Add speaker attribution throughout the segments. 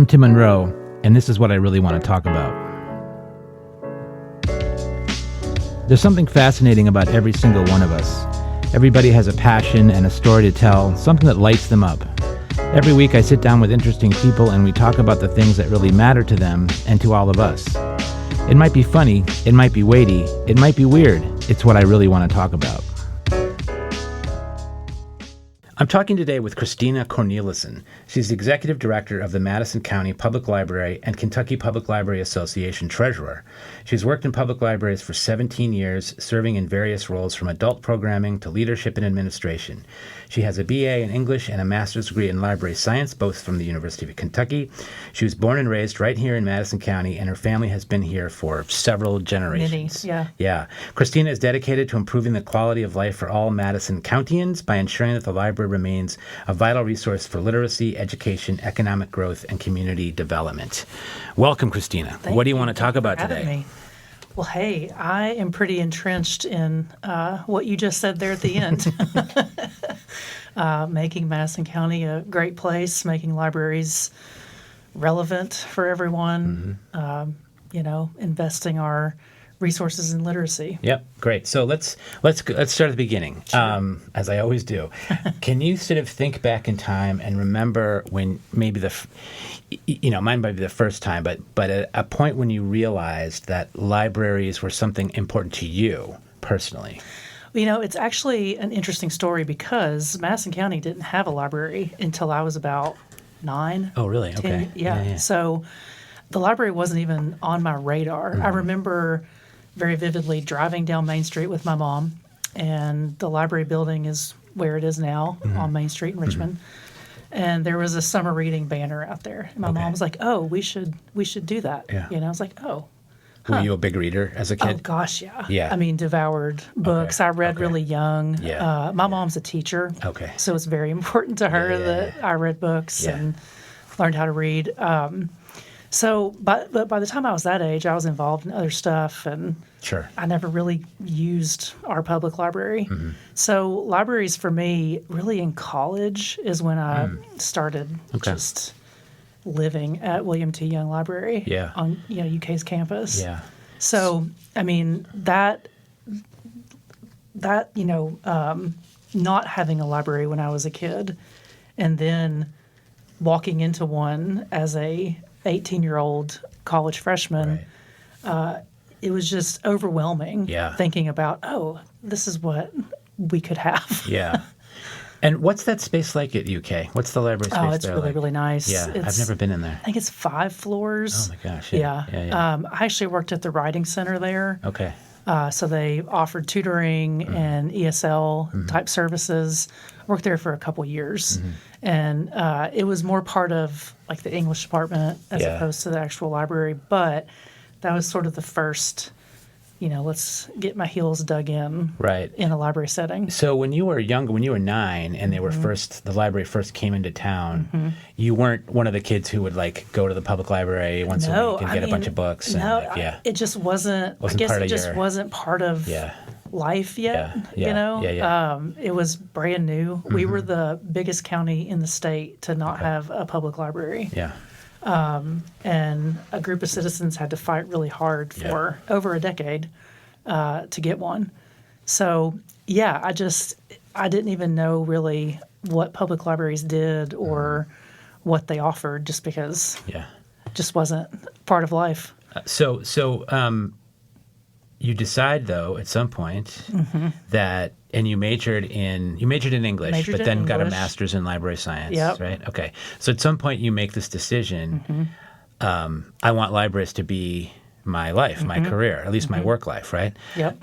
Speaker 1: I'm Tim Monroe, and this is what I really want to talk about. There's something fascinating about every single one of us. Everybody has a passion and a story to tell, something that lights them up. Every week I sit down with interesting people and we talk about the things that really matter to them and to all of us. It might be funny, it might be weighty, it might be weird. It's what I really want to talk about. I'm talking today with Christina Cornelison. She's the Executive Director of the Madison County Public Library and Kentucky Public Library Association Treasurer. She's worked in public libraries for 17 years, serving in various roles from adult programming to leadership and administration. She has a BA in English and a master's degree in library science, both from the University of Kentucky. She was born and raised right here in Madison County, and her family has been here for several generations. Yeah. Christina is dedicated to improving the quality of life for all Madison Countians by ensuring that the library remains a vital resource for literacy, education, economic growth, and community development. Welcome, Christina. What do you want to talk about today?
Speaker 2: Me. Well, hey, I am pretty entrenched in what you just said there at the end. Making Madison County a great place, making libraries relevant for everyone, investing our resources in literacy.
Speaker 1: Yep, great. So let's start at the beginning,
Speaker 2: Sure.
Speaker 1: As I always do. Can you sort of think back in time and remember when maybe mine might be the first time, but at a point when you realized that libraries were something important to you personally?
Speaker 2: It's actually an interesting story because Madison County didn't have a library until I was about 9.
Speaker 1: Oh, really?
Speaker 2: 10.
Speaker 1: Okay.
Speaker 2: Yeah. So the library wasn't even on my radar. Mm-hmm. I remember very vividly driving down Main Street with my mom, and the library building is where it is now on Main Street in Richmond. Mm-hmm. And there was a summer reading banner out there. And my mom was like, "Oh, we should do that."
Speaker 1: Yeah.
Speaker 2: I was like, "Oh."
Speaker 1: Were you a big reader as a kid?
Speaker 2: Oh, gosh, yeah.
Speaker 1: Yeah.
Speaker 2: I mean, devoured books. I read really young.
Speaker 1: Yeah.
Speaker 2: My mom's a teacher.
Speaker 1: Okay.
Speaker 2: So it's very important to her that I read books and learned how to read. But by the time I was that age, I was involved in other stuff, and I never really used our public library. Mm-hmm. So libraries for me, really in college, is when I started just living at William T. Young Library on UK's campus. Yeah. So I mean that not having a library when I was a kid, and then walking into one as a 18-year-old college freshman, it was just overwhelming. Thinking about, this is what we could have.
Speaker 1: Yeah. And what's that space like at UK? What's the library space there like?
Speaker 2: Oh, it's really, really nice.
Speaker 1: Yeah, I've never been in there.
Speaker 2: I think it's 5 floors.
Speaker 1: Oh, my gosh.
Speaker 2: Yeah. I actually worked at the writing center there.
Speaker 1: Okay.
Speaker 2: So they offered tutoring and ESL type services. I worked there for a couple years. And it was more part of like the English department as opposed to the actual library. But that was sort of the first, let's get my heels dug in in a library setting.
Speaker 1: So when you were younger, when you were 9 and they were the library first came into town, you weren't one of the kids who would like go to the public library once a week and get a bunch of books.
Speaker 2: It just wasn't wasn't part of life yet. It was brand new. We were the biggest county in the state to not have a public library. And a group of citizens had to fight really hard for over a decade to get one. So, I didn't even know really what public libraries did or what they offered just because it just wasn't part of life.
Speaker 1: So you decide, though, at some point that – and you majored in English, but then got a master's in library science, right? Okay. So at some point you make this decision, I want libraries to be my life, my career, at least my work life, right?
Speaker 2: Yep.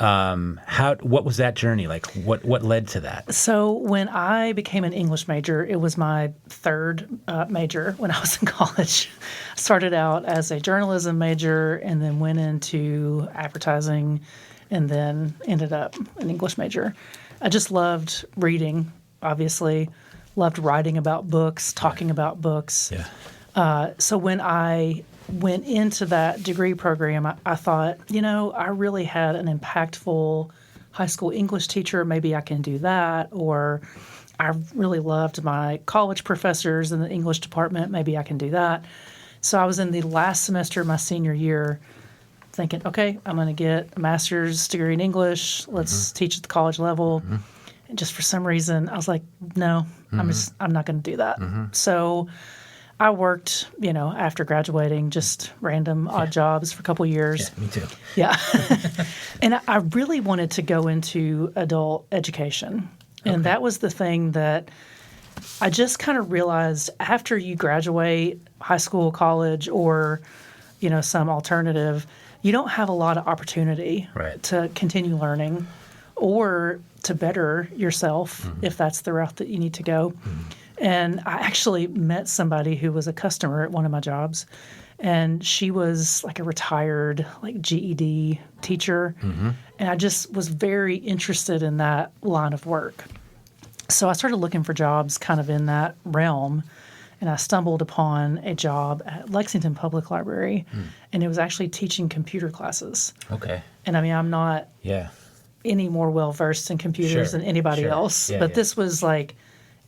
Speaker 1: What was that journey like? What led to that?
Speaker 2: So when I became an English major, it was my third major when I was in college. I started out as a journalism major and then went into advertising and then ended up an English major. I just loved reading, obviously, loved writing about books, talking about books. So when I went into that degree program, I thought, I really had an impactful high school English teacher. Maybe I can do that. Or I really loved my college professors in the English department. Maybe I can do that. So I was in the last semester of my senior year thinking, okay, I'm going to get a master's degree in English. Let's teach at the college level. And just for some reason, I was like, no, I'm not going to do that. So I worked, after graduating, just random odd jobs for a couple of years.
Speaker 1: Yeah, me too.
Speaker 2: Yeah. And I really wanted to go into adult education. And that was the thing that I just kind of realized after you graduate high school, college, or, some alternative, you don't have a lot of opportunity to continue learning or to better yourself if that's the route that you need to go. And I actually met somebody who was a customer at one of my jobs, and she was like a retired GED teacher. And I just was very interested in that line of work. So I started looking for jobs kind of in that realm, and I stumbled upon a job at Lexington Public Library, and it was actually teaching computer classes.
Speaker 1: Okay.
Speaker 2: And I mean, I'm not any more well-versed in computers than anybody else, but this was it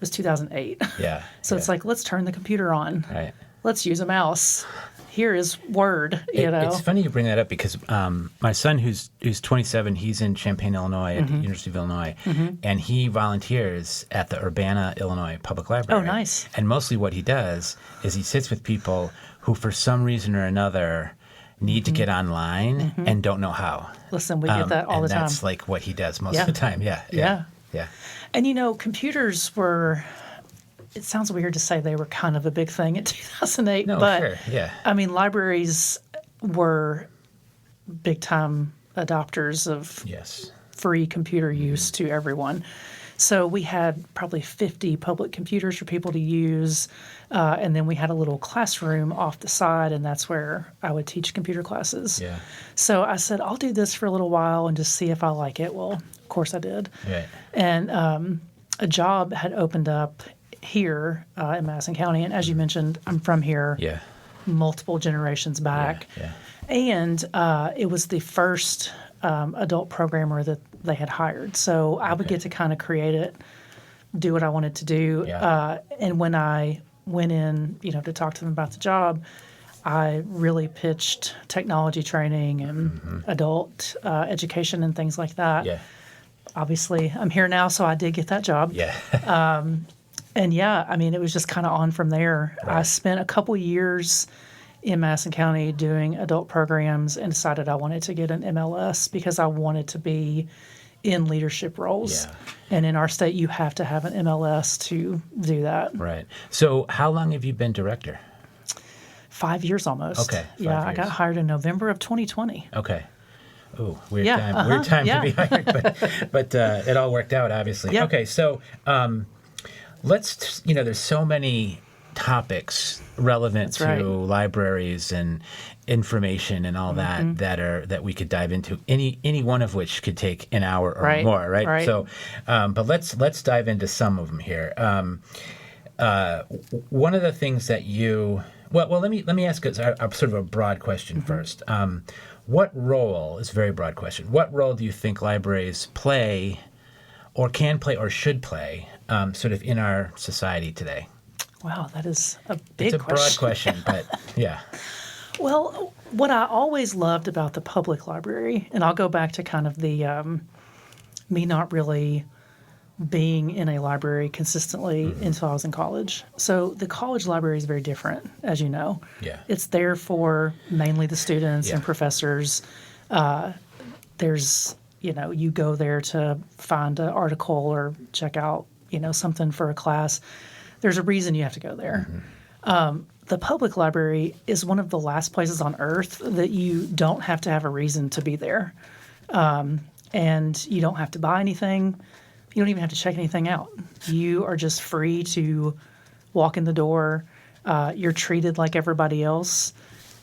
Speaker 2: was 2008.
Speaker 1: Yeah.
Speaker 2: So it's let's turn the computer on.
Speaker 1: Right.
Speaker 2: Let's use a mouse. Here is Word,
Speaker 1: It's funny you bring that up because my son, who's 27, he's in Champaign, Illinois, at the University of Illinois, and he volunteers at the Urbana, Illinois Public Library.
Speaker 2: Oh, nice.
Speaker 1: And mostly what he does is he sits with people who, for some reason or another, need to get online and don't know how.
Speaker 2: Listen, we get that all the time.
Speaker 1: And that's what he does most of the time. Yeah.
Speaker 2: And, computers were... It sounds weird to say they were kind of a big thing in 2008, but I mean, libraries were big-time adopters of free computer use to everyone. So we had probably 50 public computers for people to use, and then we had a little classroom off the side, and that's where I would teach computer classes. Yeah. So I said, I'll do this for a little while and just see if I like it. Well, of course I did. Right. And a job had opened up here in Madison County, and as you mentioned, I'm from here multiple generations back. And it was the first adult programmer that they had hired. So I would get to kind of create it, do what I wanted to do. And when I went in, to talk to them about the job, I really pitched technology training and adult education and things like that. Obviously, I'm here now, so I did get that job. And I mean, it was just kind of on from there. Right. I spent a couple years in Madison County doing adult programs and decided I wanted to get an MLS because I wanted to be in leadership roles. And in our state, you have to have an MLS to do that.
Speaker 1: Right. So how long have you been director?
Speaker 2: 5 years almost.
Speaker 1: Okay. 5 years.
Speaker 2: I got hired in November of 2020.
Speaker 1: Okay. Oh, weird time. Weird time to be hired, but it all worked out, obviously. Okay, so... there's so many topics relevant to libraries and information and all that we could dive into. Any one of which could take an hour or more, right? So, but let's dive into some of them here. One of the things that let me ask a sort of a broad question first. What role is a very broad question? What role do you think libraries play, or can play, or should play? Sort of in our society today?
Speaker 2: Wow, that is a big question.
Speaker 1: It's a broad question, but yeah.
Speaker 2: Well, what I always loved about the public library, and I'll go back to kind of the me not really being in a library consistently until I was in college. So the college library is very different, as you know. Yeah. It's there for mainly the students and professors. There's, you go there to find an article or check out something for a class. There's a reason you have to go there. The public library is one of the last places on earth that you don't have to have a reason to be there. And you don't have to buy anything. You don't even have to check anything out. You are just free to walk in the door. You're treated like everybody else.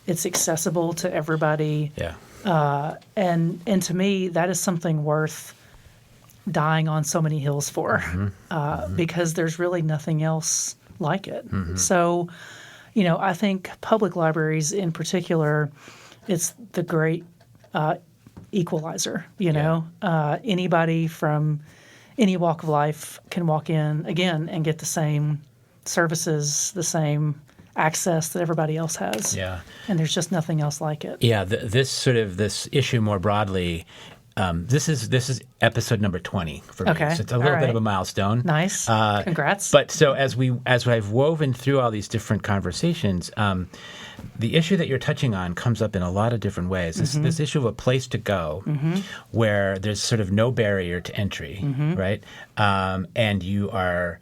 Speaker 2: It's accessible to everybody. And to me, that is something worth dying on so many hills for, because there's really nothing else like it. So, I think public libraries in particular, it's the great equalizer. Anybody from any walk of life can walk in again and get the same services, the same access that everybody else has.
Speaker 1: Yeah.
Speaker 2: And there's just nothing else like it.
Speaker 1: Yeah, this issue more broadly. This is episode number 20 for me.
Speaker 2: Okay.
Speaker 1: So it's a little bit of a milestone.
Speaker 2: Nice. Congrats.
Speaker 1: But so as I've woven through all these different conversations, the issue that you're touching on comes up in a lot of different ways. This issue of a place to go where there's sort of no barrier to entry, right? And you are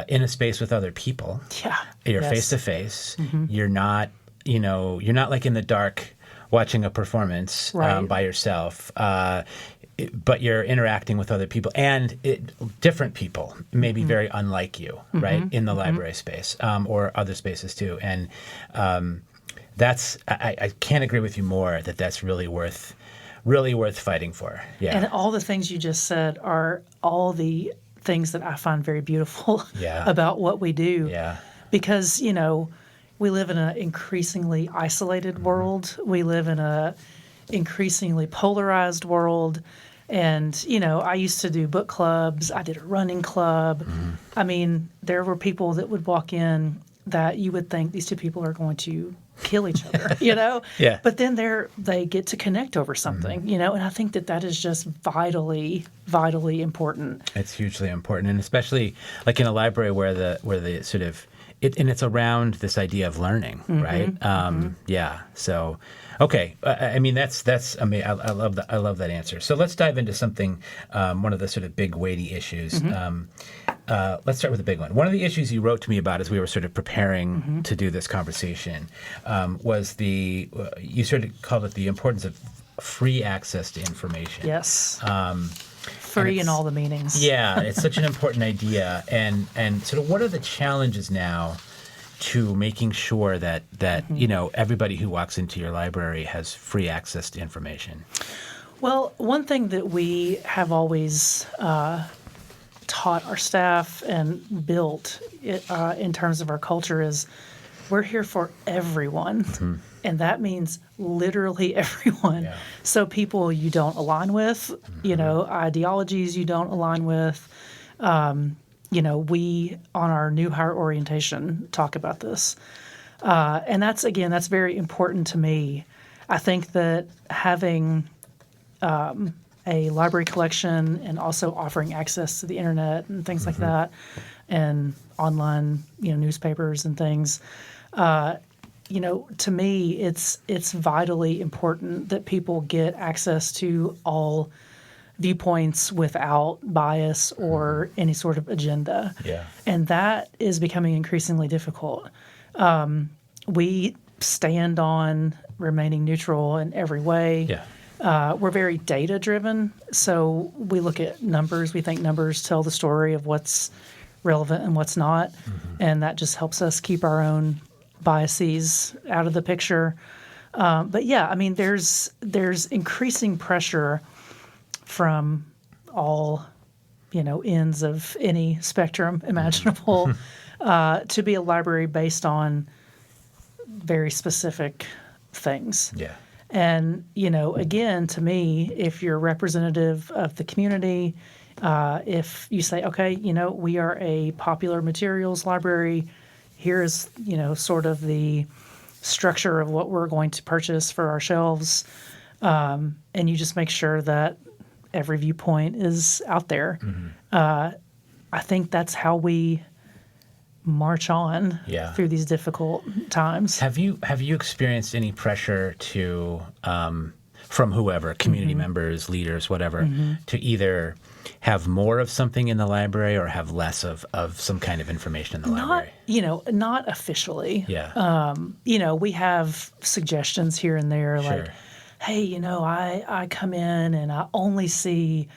Speaker 1: in a space with other people.
Speaker 2: Yeah.
Speaker 1: You're face to face. You're not, you're not like in the dark watching a performance by yourself. But you're interacting with other people and different people, maybe very unlike you, right, in the library space or other spaces too. And I can't agree with you more that that's really worth fighting for. Yeah.
Speaker 2: And all the things you just said are all the things that I find very beautiful about what we do.
Speaker 1: Yeah.
Speaker 2: Because, we live in an increasingly isolated world. We live in a increasingly polarized world. And, I used to do book clubs. I did a running club. I mean, there were people that would walk in that you would think these two people are going to kill each other,
Speaker 1: Yeah.
Speaker 2: But then they get to connect over something, and I think that is just vitally, vitally important.
Speaker 1: It's hugely important, and especially like in a library where the sort of it's around this idea of learning, right? Yeah. So, okay. I mean, that's amazing. I love that. I love that answer. So let's dive into something. One of the sort of big weighty issues. Let's start with the big one. One of the issues you wrote to me about as we were sort of preparing to do this conversation was you sort of called it the importance of free access to information.
Speaker 2: Yes. Free in all the meanings.
Speaker 1: Yeah, it's such an important idea. And sort of what are the challenges now to making sure that everybody who walks into your library has free access to information?
Speaker 2: Well, one thing that we have always taught our staff and built in terms of our culture is we're here for everyone. And that means literally everyone. Yeah. So people you don't align with, ideologies you don't align with. We, on our new hire orientation, talk about this. And that's very important to me. I think that having a library collection and also offering access to the internet and things like that and online, newspapers and things, to me, it's vitally important that people get access to all viewpoints without bias or any sort of agenda.
Speaker 1: Yeah.
Speaker 2: And that is becoming increasingly difficult. We stand on remaining neutral in every way.
Speaker 1: Yeah.
Speaker 2: We're very data-driven, so we look at numbers. We think numbers tell the story of what's relevant and what's not, and that just helps us keep our own biases out of the picture. But yeah, I mean, there's increasing pressure from all, ends of any spectrum imaginable to be a library based on very specific things.
Speaker 1: Yeah.
Speaker 2: And, again, to me, if you're representative of the community, if you say, okay, we are a popular materials library, here's, sort of the structure of what we're going to purchase for our shelves, and you just make sure that every viewpoint is out there. I think that's how we march on through these difficult times.
Speaker 1: Have you experienced any pressure to from whoever, community members, leaders, whatever, to either have more of something in the library or have less of some kind of information in the library?
Speaker 2: Not officially.
Speaker 1: Yeah.
Speaker 2: We have suggestions here and there,
Speaker 1: Sure.
Speaker 2: like, hey, I come in and I only see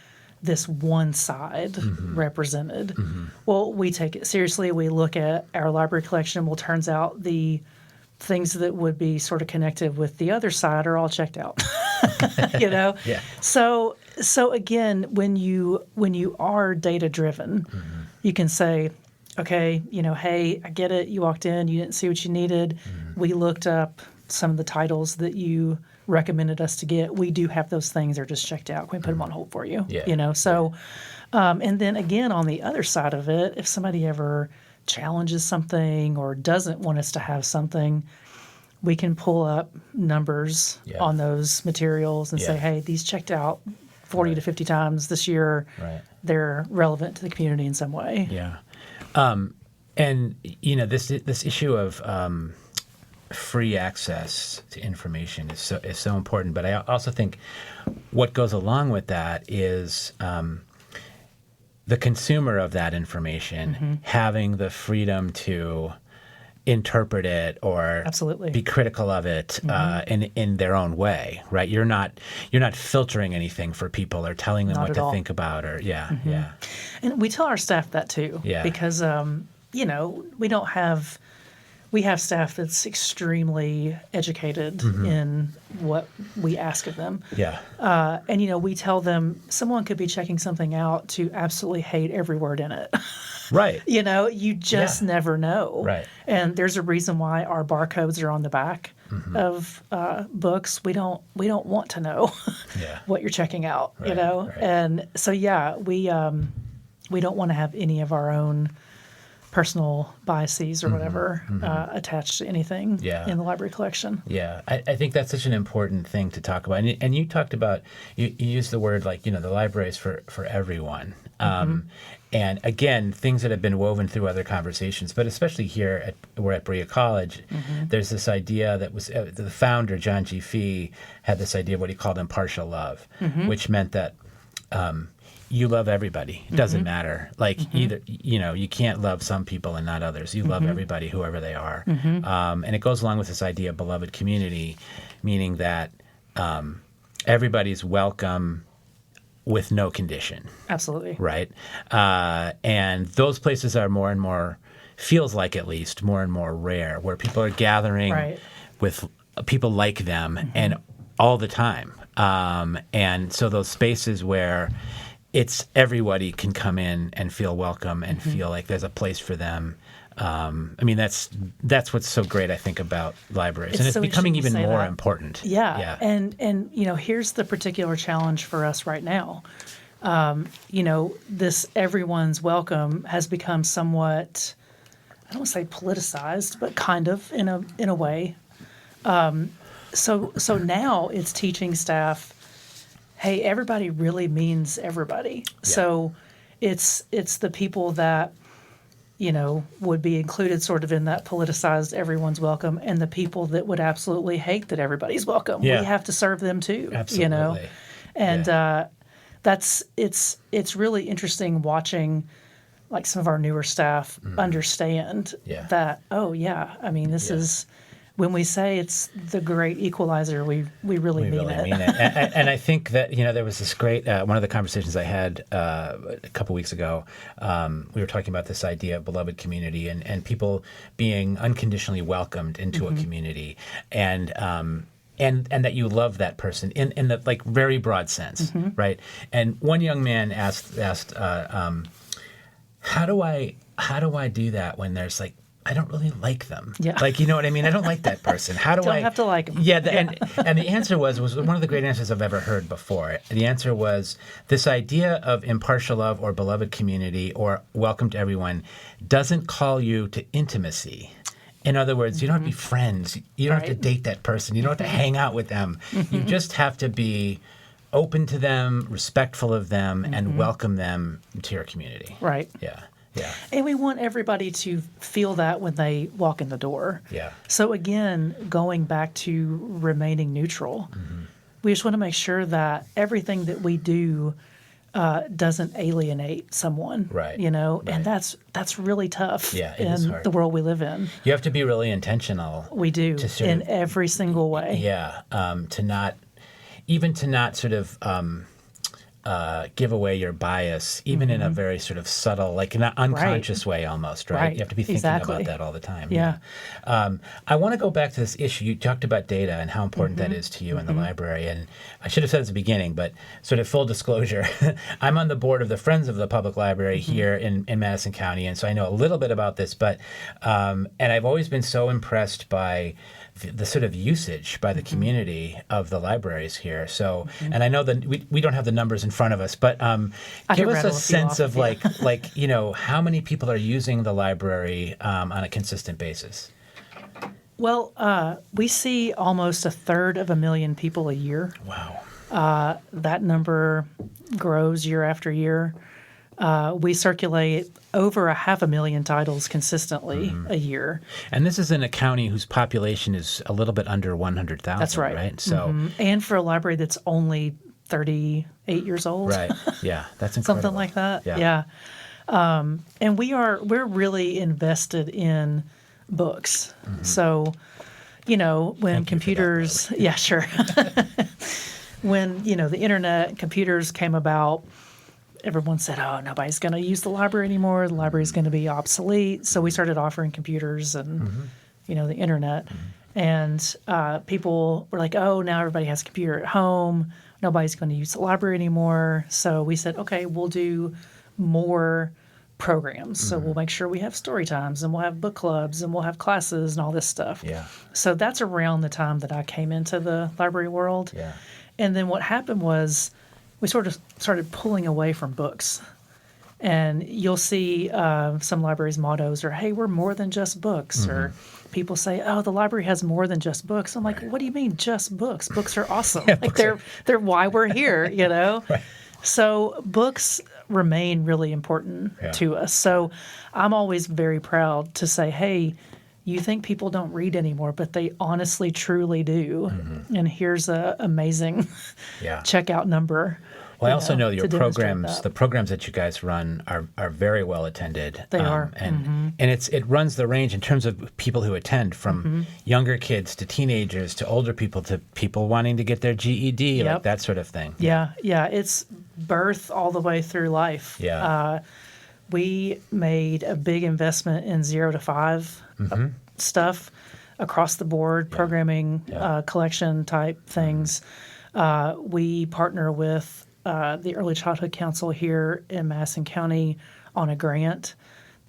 Speaker 2: this one side represented. Well, we take it seriously. We look at our library collection. Well, turns out the things that would be sort of connected with the other side are all checked out. Yeah. So again, when you are data driven, you can say, okay, hey, I get it. You walked in, you didn't see what you needed. We looked up some of the titles that you recommended us to get. We do have those things. They're just checked out. Can we put them on hold for you?
Speaker 1: Yeah.
Speaker 2: So, and then again, on the other side of it, if somebody ever challenges something or doesn't want us to have something, we can pull up numbers on those materials and say, hey, these checked out 40 to 50 times this year.
Speaker 1: Right.
Speaker 2: They're relevant to the community in some way.
Speaker 1: Yeah. And, this issue of free access to information is so important. But I also think what goes along with that is the consumer of that information having the freedom to interpret it or be critical of it in their own way, right? You're not filtering anything for people or telling them what to think about or
Speaker 2: And we tell our staff that too, because we have staff that's extremely educated in what we ask of them.
Speaker 1: Yeah.
Speaker 2: And we tell them someone could be checking something out to absolutely hate every word in it.
Speaker 1: Right.
Speaker 2: You just never know.
Speaker 1: Right.
Speaker 2: And there's a reason why our barcodes are on the back of books. We don't want to know what you're checking out,
Speaker 1: Right.
Speaker 2: And so we don't want to have any of our own personal biases or whatever attached to anything in the library collection.
Speaker 1: Yeah, I think that's such an important thing to talk about. And you talked about, you used the word the library is for everyone. And again, things that have been woven through other conversations, but especially here we're at Berea College, there's this idea that was the founder, John G. Fee, had this idea of what he called impartial love, which meant that you love everybody. It doesn't matter. Like either, you can't love some people and not others. You love everybody, whoever they are. And it goes along with this idea of beloved community, meaning that everybody's welcome with no condition.
Speaker 2: Absolutely.
Speaker 1: Right. And those places are more and more, feels like at least, more and more rare, where people are gathering with people like them and all the time. And so those spaces where it's everybody can come in and feel welcome and feel like there's a place for them. That's what's so great, I think, about libraries. And it's becoming even more important.
Speaker 2: Yeah. And here's the particular challenge for us right now. This everyone's welcome has become somewhat, I don't want to say politicized, but kind of in a way. So now it's teaching staff, hey, everybody really means everybody. Yeah. So it's the people that, would be included sort of in that politicized everyone's welcome and the people that would absolutely hate that everybody's welcome. Yeah. We have to serve them too,
Speaker 1: Absolutely.
Speaker 2: And it's really interesting watching like some of our newer staff understand that, this is, when we say it's the great equalizer, we really mean it.
Speaker 1: And I think that, there was this great, one of the conversations I had a couple weeks ago, we were talking about this idea of beloved community and people being unconditionally welcomed into a community and that you love that person in the like very broad sense, right? And one young man asked, how do I do that when there's like, I don't really like them.
Speaker 2: Yeah.
Speaker 1: Like, you know what I mean? I don't like that person. How do I?
Speaker 2: Don't have to like them.
Speaker 1: Yeah. And the answer was one of the great answers I've ever heard before. The answer was this idea of impartial love or beloved community or welcome to everyone doesn't call you to intimacy. In other words, you don't have to be friends. You don't have to date that person. You don't have to hang out with them. You just have to be open to them, respectful of them, and welcome them to your community.
Speaker 2: Right.
Speaker 1: Yeah. Yeah.
Speaker 2: And we want everybody to feel that when they walk in the door.
Speaker 1: Yeah.
Speaker 2: So again, going back to remaining neutral, we just want to make sure that everything that we do doesn't alienate someone.
Speaker 1: Right.
Speaker 2: Right. And that's really tough in the world we live in.
Speaker 1: You have to be really intentional.
Speaker 2: We do in every single way.
Speaker 1: Yeah. To not sort of give away your bias, even in a very sort of subtle, like an unconscious way almost, right? You have to be thinking about that all the time.
Speaker 2: Yeah.
Speaker 1: I want to go back to this issue. You talked about data and how important that is to you in the library. And I should have said at the beginning, but sort of full disclosure, I'm on the board of the Friends of the Public Library here in Madison County. And so I know a little bit about this, but and I've always been so impressed by the sort of usage by the community of the libraries here. So, and I know that we don't have the numbers in front of us, but give us a sense of like how many people are using the library on a consistent basis.
Speaker 2: Well, we see almost 1/3 people a year.
Speaker 1: Wow.
Speaker 2: That number grows year after year. We circulate over 500,000 titles consistently a year.
Speaker 1: And this is in a county whose population is a little bit under 100,000.
Speaker 2: That's right.
Speaker 1: Right. So,
Speaker 2: And for a library that's only 38 years old.
Speaker 1: right. Yeah. That's incredible.
Speaker 2: Something like that.
Speaker 1: Yeah.
Speaker 2: And we're really invested in books. So, when computers, yeah, sure. When, the internet, computers came about, everyone said, oh, nobody's going to use the library anymore. The library is going to be obsolete. So we started offering computers and, the internet. And people were like, oh, now everybody has a computer at home. Nobody's going to use the library anymore. So we said, okay, we'll do more programs. So we'll make sure we have story times and we'll have book clubs and we'll have classes and all this stuff.
Speaker 1: Yeah.
Speaker 2: So that's around the time that I came into the library world.
Speaker 1: Yeah.
Speaker 2: And then what happened was we sort of started pulling away from books. And you'll see some libraries' mottos are, hey, we're more than just books. Or people say, oh, the library has more than just books. I'm like, what do you mean just books? Books are awesome. They're why we're here, Right. So books remain really important to us. So I'm always very proud to say, hey, you think people don't read anymore, but they honestly, truly do. And here's an amazing checkout number.
Speaker 1: Well, I also know your programs, the programs that you guys run are very well attended.
Speaker 2: They are.
Speaker 1: And it runs the range in terms of people who attend, from younger kids to teenagers to older people to people wanting to get their GED, like that sort of thing.
Speaker 2: Yeah. It's birth all the way through life.
Speaker 1: Yeah.
Speaker 2: We made a big investment in 0 to 5 stuff across the board, programming, collection type things. We partner with the Early Childhood Council here in Madison County on a grant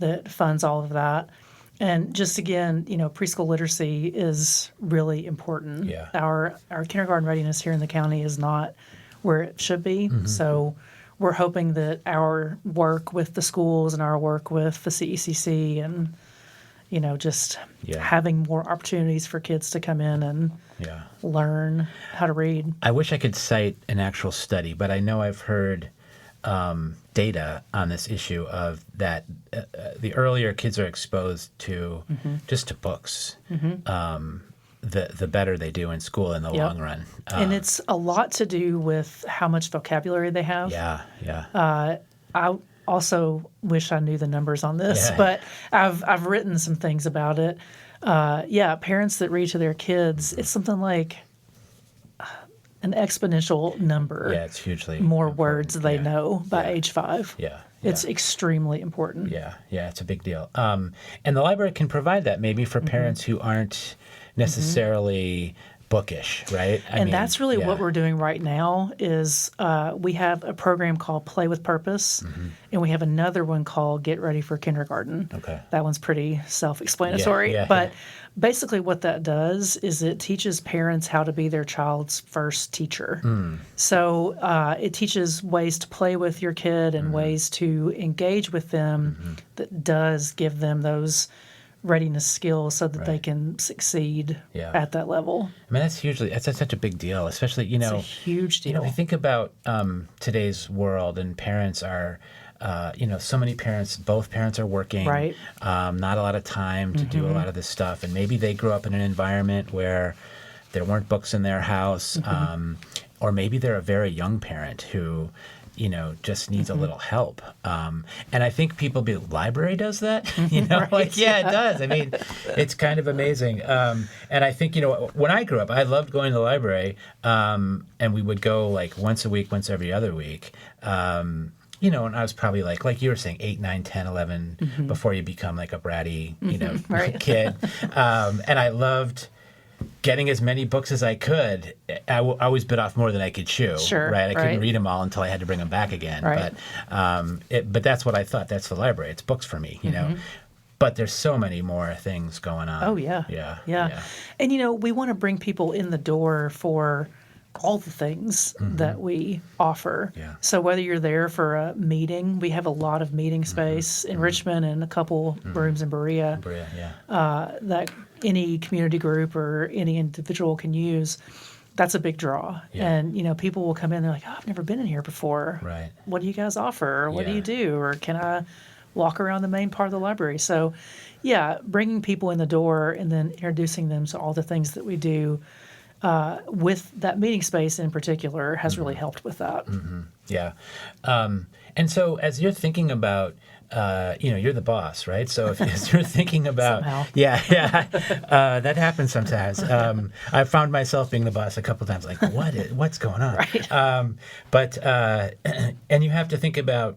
Speaker 2: that funds all of that. And just again, preschool literacy is really important.
Speaker 1: Yeah.
Speaker 2: Our kindergarten readiness here in the county is not where it should be. So we're hoping that our work with the schools and our work with the CECC and just having more opportunities for kids to come in and learn how to read.
Speaker 1: I wish I could cite an actual study, but I know I've heard data on this issue of that the earlier kids are exposed to just to books, the better they do in school in the long run.
Speaker 2: And it's a lot to do with how much vocabulary they have. I also wish I knew the numbers on this, but I've written some things about it. Parents that read to their kids, it's something like an exponential number.
Speaker 1: Yeah, it's hugely
Speaker 2: more
Speaker 1: important.
Speaker 2: Words they know by age 5. It's extremely important.
Speaker 1: Yeah, it's a big deal. And the library can provide that maybe for parents who aren't necessarily bookish, right? I mean,
Speaker 2: that's really what we're doing right now is we have a program called Play with Purpose, and we have another one called Get Ready for Kindergarten.
Speaker 1: Okay.
Speaker 2: That one's pretty self-explanatory. But basically what that does is it teaches parents how to be their child's first teacher. So it teaches ways to play with your kid and ways to engage with them that does give them those readiness skills so that they can succeed at that level.
Speaker 1: I mean, that's such a big deal, especially,
Speaker 2: it's a huge deal.
Speaker 1: We think about today's world, and parents are, so many parents, both parents are working,
Speaker 2: right?
Speaker 1: Not a lot of time to do a lot of this stuff. And maybe they grew up in an environment where there weren't books in their house, or maybe they're a very young parent who, just needs a little help. And I think people library does that?
Speaker 2: Right.
Speaker 1: It does. I mean, it's kind of amazing. And I think, when I grew up, I loved going to the library, and we would go like once a week, once every other week. And I was probably like you were saying, 8, 9, 10, 11, before you become like a bratty, kid. And I loved getting as many books as I could. I always bit off more than I could chew.
Speaker 2: Sure,
Speaker 1: right? I couldn't read them all until I had to bring them back again.
Speaker 2: Right.
Speaker 1: But that's what I thought. That's the library. It's books for me. but there's so many more things going on.
Speaker 2: Oh, yeah.
Speaker 1: Yeah.
Speaker 2: And, we want to bring people in the door for all the things that we offer.
Speaker 1: Yeah.
Speaker 2: So whether you're there for a meeting, we have a lot of meeting space in Richmond and a couple rooms in Berea that any community group or any individual can use. That's a big draw.
Speaker 1: Yeah.
Speaker 2: And, people will come in, they're like, oh, I've never been in here before.
Speaker 1: Right.
Speaker 2: What do you guys offer? Or what do
Speaker 1: Yeah.
Speaker 2: you do? Or can I walk around the main part of the library? So, bringing people in the door and then introducing them to all the things that we do with that meeting space in particular has really helped with that.
Speaker 1: Yeah. And so as you're thinking about, you're the boss, right? So as you're thinking about,
Speaker 2: Somehow.
Speaker 1: that happens sometimes. I've found myself being the boss a couple times, like, what's going on?
Speaker 2: Right.
Speaker 1: But and you have to think about,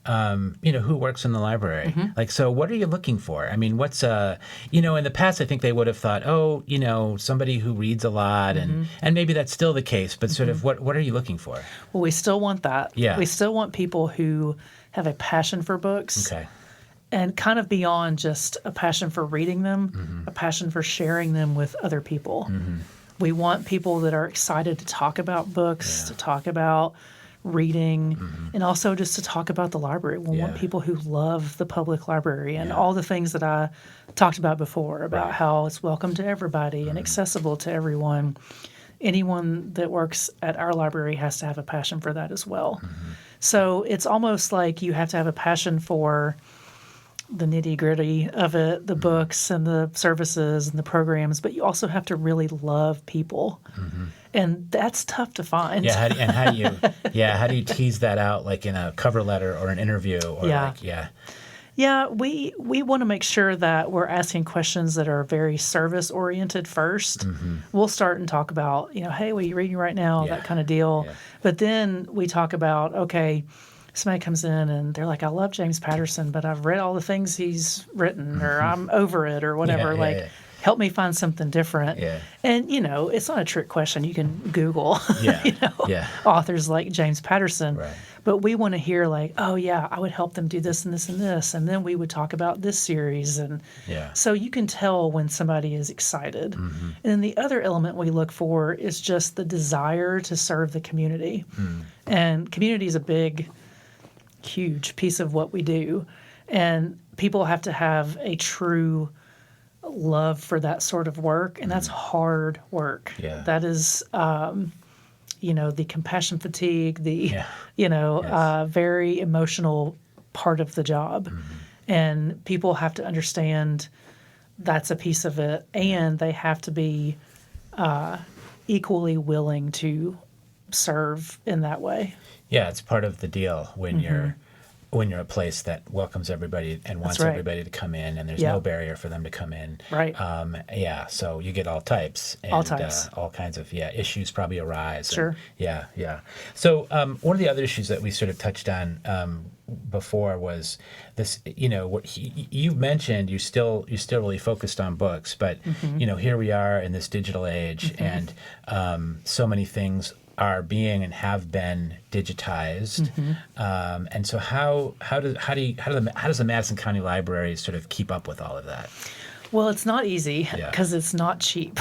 Speaker 1: who works in the library. Like, so what are you looking for? I mean, what's, in the past, I think they would have thought, somebody who reads a lot, and maybe that's still the case, but sort of what are you looking for?
Speaker 2: Well, we still want that.
Speaker 1: Yeah.
Speaker 2: We still want people who have a passion for books.
Speaker 1: Okay.
Speaker 2: And kind of beyond just a passion for reading them, a passion for sharing them with other people. We want people that are excited to talk about books, to talk about reading, and also just to talk about the library. We want people who love the public library and all the things that I talked about before, about how it's welcome to everybody and accessible to everyone. Anyone that works at our library has to have a passion for that as well. So it's almost like you have to have a passion for the nitty-gritty of it, the books and the services and the programs, but you also have to really love people. And that's tough to find.
Speaker 1: Yeah, how do you tease that out, like in a cover letter or an interview? Or
Speaker 2: Yeah, we want to make sure that we're asking questions that are very service-oriented first. We'll start and talk about, hey, what are you reading right now, that kind of deal. But then we talk about, okay, somebody comes in and they're like, I love James Patterson, but I've read all the things he's written, or I'm over it, or whatever. Help me find something different. And, it's not a trick question. You can Google, authors like James Patterson.
Speaker 1: Right.
Speaker 2: But we want to hear like, oh, yeah, I would help them do this and this and this. And then we would talk about this series. And so you can tell when somebody is excited. And then the other element we look for is just the desire to serve the community. And community is a big, huge piece of what we do. And people have to have a true love for that sort of work, and that's hard work. That is, the compassion fatigue, the, very emotional part of the job. And people have to understand that's a piece of it, and they have to be equally willing to serve in that way.
Speaker 1: Yeah, it's part of the deal when you're a place that welcomes everybody and wants everybody to come in, and there's no barrier for them to come in.
Speaker 2: Right.
Speaker 1: So you get all types. And, all kinds of, issues probably arise.
Speaker 2: Sure.
Speaker 1: And, So one of the other issues that we sort of touched on before was this, what you've mentioned, you're still really focused on books, but, here we are in this digital age, and so many things are being and have been digitized, and so how does the Madison County Library sort of keep up with all of that?
Speaker 2: Well, it's not easy because it's not cheap.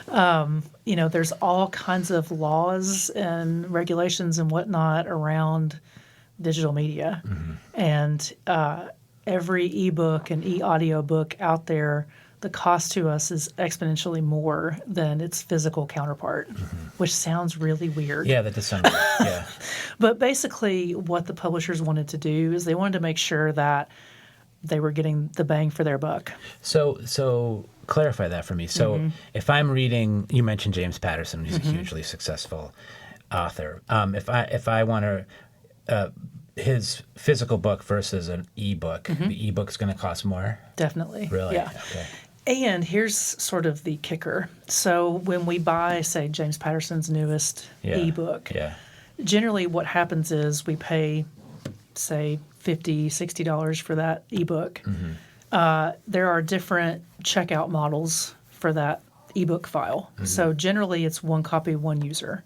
Speaker 1: Right.
Speaker 2: There's all kinds of laws and regulations and whatnot around digital media, and every ebook and e-audio book out there, the cost to us is exponentially more than its physical counterpart, which sounds really weird.
Speaker 1: Yeah, that does sound weird. Yeah.
Speaker 2: But basically what the publishers wanted to do is they wanted to make sure that they were getting the bang for their buck.
Speaker 1: So clarify that for me. So if I'm reading, you mentioned James Patterson, who's a hugely successful author. If I want to his physical book versus an ebook, the ebook's going to cost more?
Speaker 2: Definitely.
Speaker 1: Really?
Speaker 2: Yeah.
Speaker 1: Okay.
Speaker 2: And here's sort of the kicker. So when we buy, say, James Patterson's newest ebook, generally what happens is we pay, say, $50, $60 for that ebook. There are different checkout models for that ebook file. So generally it's one copy, one user.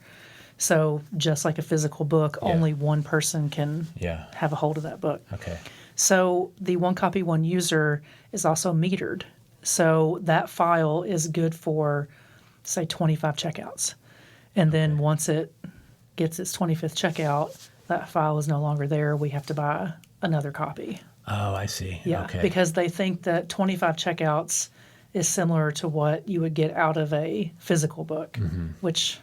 Speaker 2: So just like a physical book, only one person can have a hold of that book.
Speaker 1: Okay.
Speaker 2: So the one copy, one user is also metered. So that file is good for, say, 25 checkouts. And then once it gets its 25th checkout, that file is no longer there. We have to buy another copy.
Speaker 1: Oh, I see.
Speaker 2: Yeah,
Speaker 1: Okay.
Speaker 2: because they think that 25 checkouts is similar to what you would get out of a physical book, which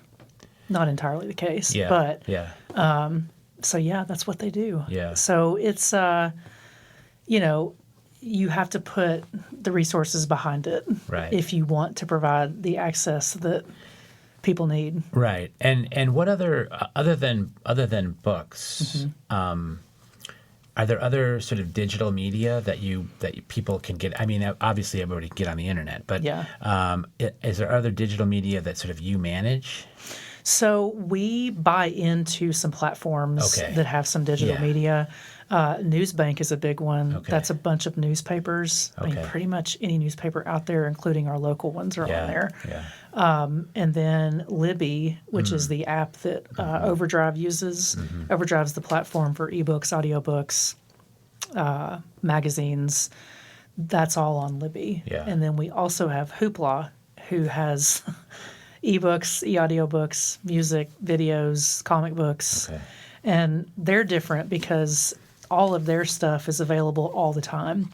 Speaker 2: not entirely the case.
Speaker 1: Yeah.
Speaker 2: But
Speaker 1: yeah.
Speaker 2: so yeah, that's what they do.
Speaker 1: Yeah.
Speaker 2: So it's you have to put the resources behind it
Speaker 1: Right.
Speaker 2: if you want to provide the access that people need.
Speaker 1: Right. And what other than books, are there other sort of digital media that people can get? I mean, obviously everybody can get on the internet, but
Speaker 2: Yeah.
Speaker 1: Is there other digital media that sort of you manage?
Speaker 2: So we buy into some platforms
Speaker 1: Okay.
Speaker 2: that have some digital
Speaker 1: Yeah.
Speaker 2: media. Newsbank is a big one.
Speaker 1: Okay.
Speaker 2: That's a bunch of newspapers. I mean,
Speaker 1: Okay.
Speaker 2: pretty much any newspaper out there, including our local ones, are on there.
Speaker 1: Yeah.
Speaker 2: And then Libby, which is the app that Overdrive uses. Overdrive's the platform for ebooks, audiobooks, magazines. That's all on Libby.
Speaker 1: Yeah.
Speaker 2: And then we also have Hoopla, who has ebooks, e-audiobooks, music, videos, comic books.
Speaker 1: Okay.
Speaker 2: And they're different because all of their stuff is available all the time.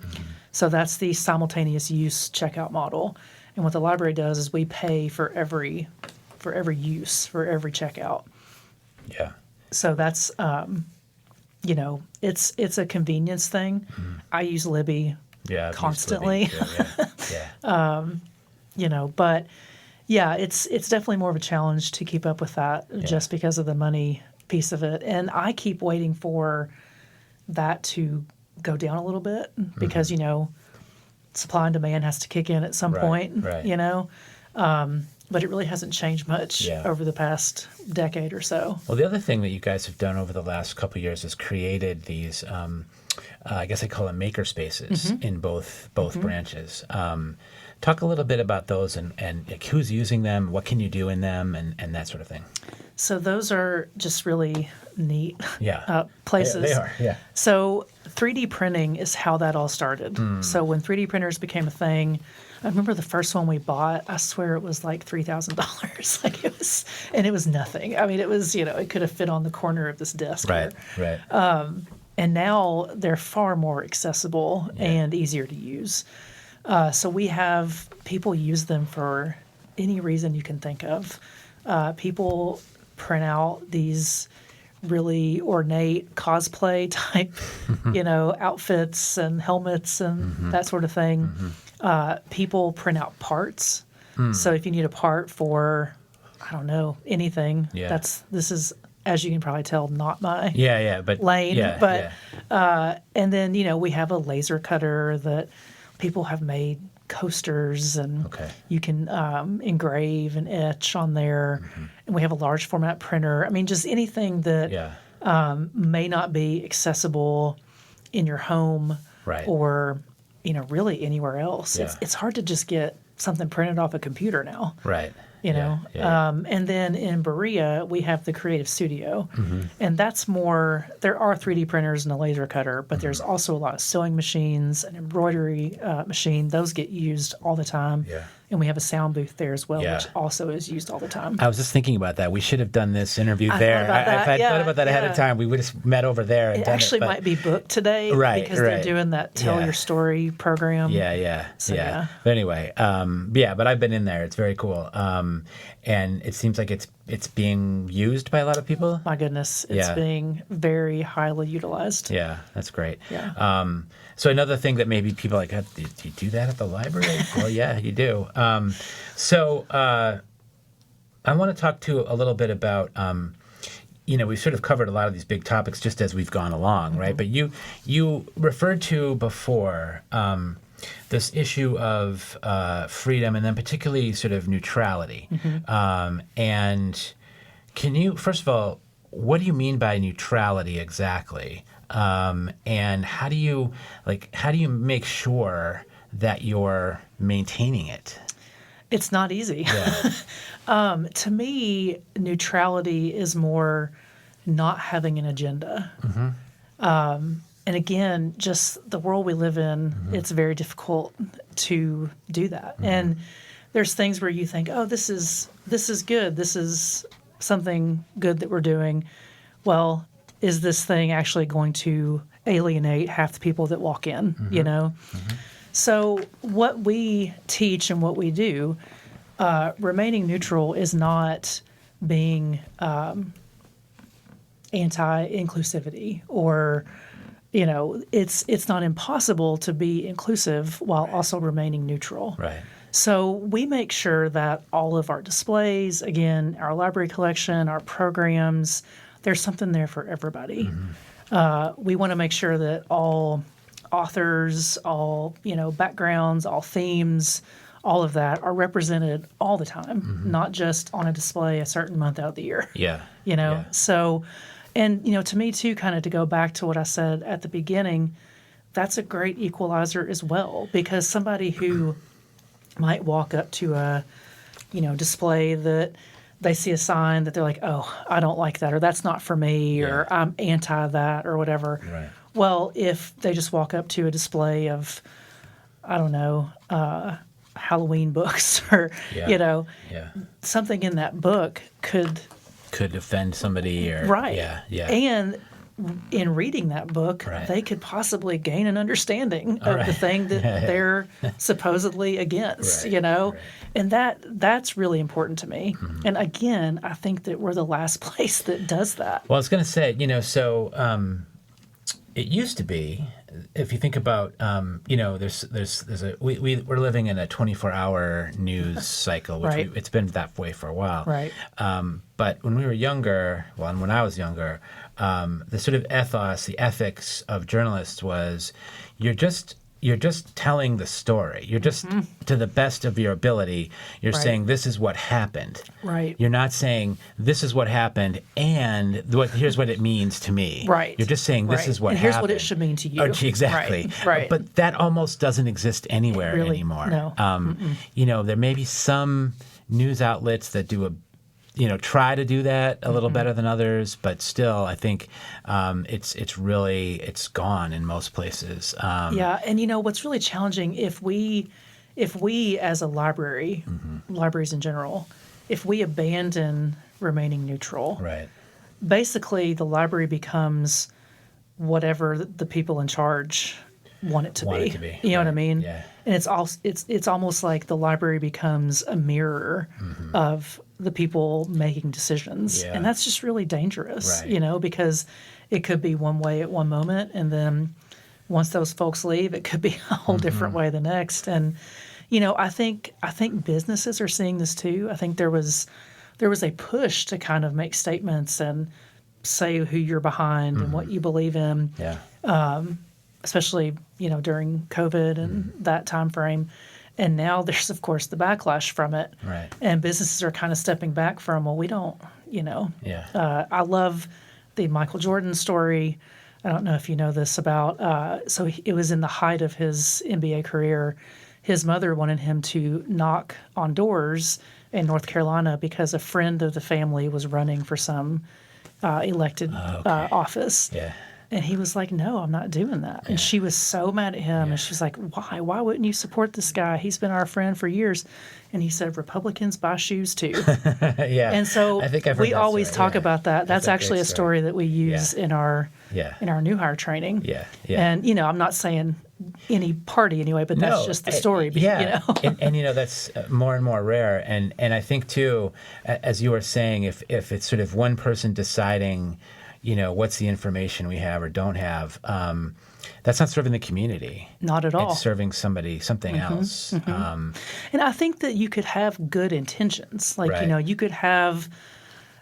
Speaker 2: So that's the simultaneous use checkout model. And what the library does is we pay for every use, for every checkout.
Speaker 1: Yeah.
Speaker 2: So that's it's a convenience thing. I use Libby
Speaker 1: Yeah. I've used
Speaker 2: constantly.
Speaker 1: Libby too, yeah.
Speaker 2: But yeah, it's definitely more of a challenge to keep up with that just because of the money piece of it. And I keep waiting for that to go down a little bit because, supply and demand has to kick in at some point,
Speaker 1: right.
Speaker 2: But it really hasn't changed much over the past decade or so.
Speaker 1: Well, the other thing that you guys have done over the last couple of years is created these, I guess I call them maker spaces in both branches. Talk a little bit about those and like, who's using them, what can you do in them, and that sort of thing.
Speaker 2: So those are just really neat
Speaker 1: Yeah.
Speaker 2: places.
Speaker 1: They are, yeah.
Speaker 2: So 3D printing is how that all started. So when 3D printers became a thing, I remember the first one we bought, I swear it was like $3,000. It was nothing. I mean, it was, it could have fit on the corner of this desk.
Speaker 1: Right,
Speaker 2: here.
Speaker 1: right.
Speaker 2: And now they're far more accessible and easier to use. So we have people use them for any reason you can think of. People print out these really ornate cosplay type, outfits and helmets and that sort of thing. People print out parts. So if you need a part for, I don't know, anything, this is, as you can probably tell, not my lane. And then, we have a laser cutter that people have made coasters and you can engrave and etch on there. And we have a large format printer. I mean, just anything that may not be accessible in your home or, really anywhere else. It's hard to just get something printed off a computer now.
Speaker 1: Right.
Speaker 2: And then in Berea, we have the Creative Studio. And that's more, there are 3D printers and a laser cutter, but there's also a lot of sewing machines, an embroidery machine. Those get used all the time. And we have a sound booth there as well, which also is used all the time.
Speaker 1: I was just thinking about that. We should have done this interview there.
Speaker 2: If I
Speaker 1: thought about that ahead of time, we would have met over there. And
Speaker 2: it actually might be booked today because they're doing that Tell Your Story program.
Speaker 1: But anyway, but I've been in there. It's very cool. And it seems like it's being used by a lot of people.
Speaker 2: My goodness, it's being very highly utilized.
Speaker 1: Yeah, that's great. So another thing that maybe people are like, do you do that at the library? Well, yeah, you do. So I want to talk a little bit about, we've sort of covered a lot of these big topics just as we've gone along, right? But you referred to before this issue of freedom and then particularly sort of neutrality. And can you, first of all, what do you mean by neutrality exactly? And how do you make sure that you're maintaining it?
Speaker 2: It's not easy. To me, neutrality is more not having an agenda. And again, just the world we live in, it's very difficult to do that. And there's things where you think, oh, this is good. This is something good that we're doing. Well, is this thing actually going to alienate half the people that walk in, you know? So what we teach and what we do, remaining neutral is not being anti-inclusivity or, you know, it's not impossible to be inclusive while also remaining neutral.
Speaker 1: Right.
Speaker 2: So we make sure that all of our displays, again, our library collection, our programs, there's something there for everybody. We want to make sure that all authors, all, you know, backgrounds, all themes, all of that are represented all the time, not just on a display a certain month out of the year.
Speaker 1: Yeah.
Speaker 2: You know,
Speaker 1: Yeah.
Speaker 2: so, and, you know, to me too, kind of to go back to what I said at the beginning, that's a great equalizer as well, because somebody who might walk up to a, you know, display that they see a sign that they're like, oh, I don't like that, or that's not for me, or I'm anti that, or whatever.
Speaker 1: Right.
Speaker 2: Well, if they just walk up to a display of, I don't know, Halloween books or, you know, something in that book could
Speaker 1: offend somebody or
Speaker 2: right.
Speaker 1: Yeah.
Speaker 2: And in reading that book, they could possibly gain an understanding of the thing that they're supposedly against, you know? And that's really important to me. And again, I think that we're the last place that does that.
Speaker 1: Well, I was going to say, you know, so it used to be, if you think about, you know, we're living in a 24-hour news cycle, which it's been that way for a while.
Speaker 2: Right.
Speaker 1: But when we were younger, well, and when I was younger, the sort of ethos, the ethics of journalists was you're just telling the story. You're just, to the best of your ability, you're saying this is what happened.
Speaker 2: Right.
Speaker 1: You're not saying this is what happened and here's what it means to me.
Speaker 2: Right.
Speaker 1: You're just saying this is what
Speaker 2: and here's
Speaker 1: happened.
Speaker 2: what it should mean to you.
Speaker 1: Exactly.
Speaker 2: Right.
Speaker 1: But that almost doesn't exist anywhere anymore.
Speaker 2: No.
Speaker 1: You know, there may be some news outlets that do try to do that a little better than others, but still, I think it's gone in most places.
Speaker 2: And you know what's really challenging if we as a library, libraries in general, if we abandon remaining neutral,
Speaker 1: right?
Speaker 2: Basically, the library becomes whatever the people in charge want it to be. You know what I mean?
Speaker 1: Yeah.
Speaker 2: And it's almost like the library becomes a mirror of the people making decisions.
Speaker 1: Yeah.
Speaker 2: And that's just really dangerous,
Speaker 1: Right.
Speaker 2: you know, because it could be one way at one moment, and then once those folks leave, it could be a whole different way the next. And, you know, I think businesses are seeing this too. I think there was a push to kind of make statements and say who you're behind and what you believe in.
Speaker 1: Yeah.
Speaker 2: Especially, you know, during COVID and that time frame. And now there's, of course, the backlash from it.
Speaker 1: Right.
Speaker 2: And businesses are kind of stepping back from, well, we don't, you know.
Speaker 1: Yeah.
Speaker 2: I love the Michael Jordan story. I don't know if you know this about, it was in the height of his NBA career. His mother wanted him to knock on doors in North Carolina because a friend of the family was running for some elected office.
Speaker 1: Yeah.
Speaker 2: And he was like, no, I'm not doing that. And she was so mad at him. And she was like, why? Why wouldn't you support this guy? He's been our friend for years. And he said, Republicans buy shoes too.
Speaker 1: Yeah.
Speaker 2: And so
Speaker 1: I think I've heard
Speaker 2: we
Speaker 1: that
Speaker 2: always
Speaker 1: story.
Speaker 2: talk about that. That's actually a story that we use in our new hire training.
Speaker 1: Yeah. Yeah.
Speaker 2: And, you know, I'm not saying any party anyway, but that's just the story.
Speaker 1: Yeah.
Speaker 2: You know?
Speaker 1: and, you know, that's more and more rare. And I think, too, as you were saying, if it's sort of one person deciding, you know, what's the information we have or don't have, that's not serving the community.
Speaker 2: Not at all.
Speaker 1: It's serving something else.
Speaker 2: And I think that you could have good intentions. Like, you know, you could have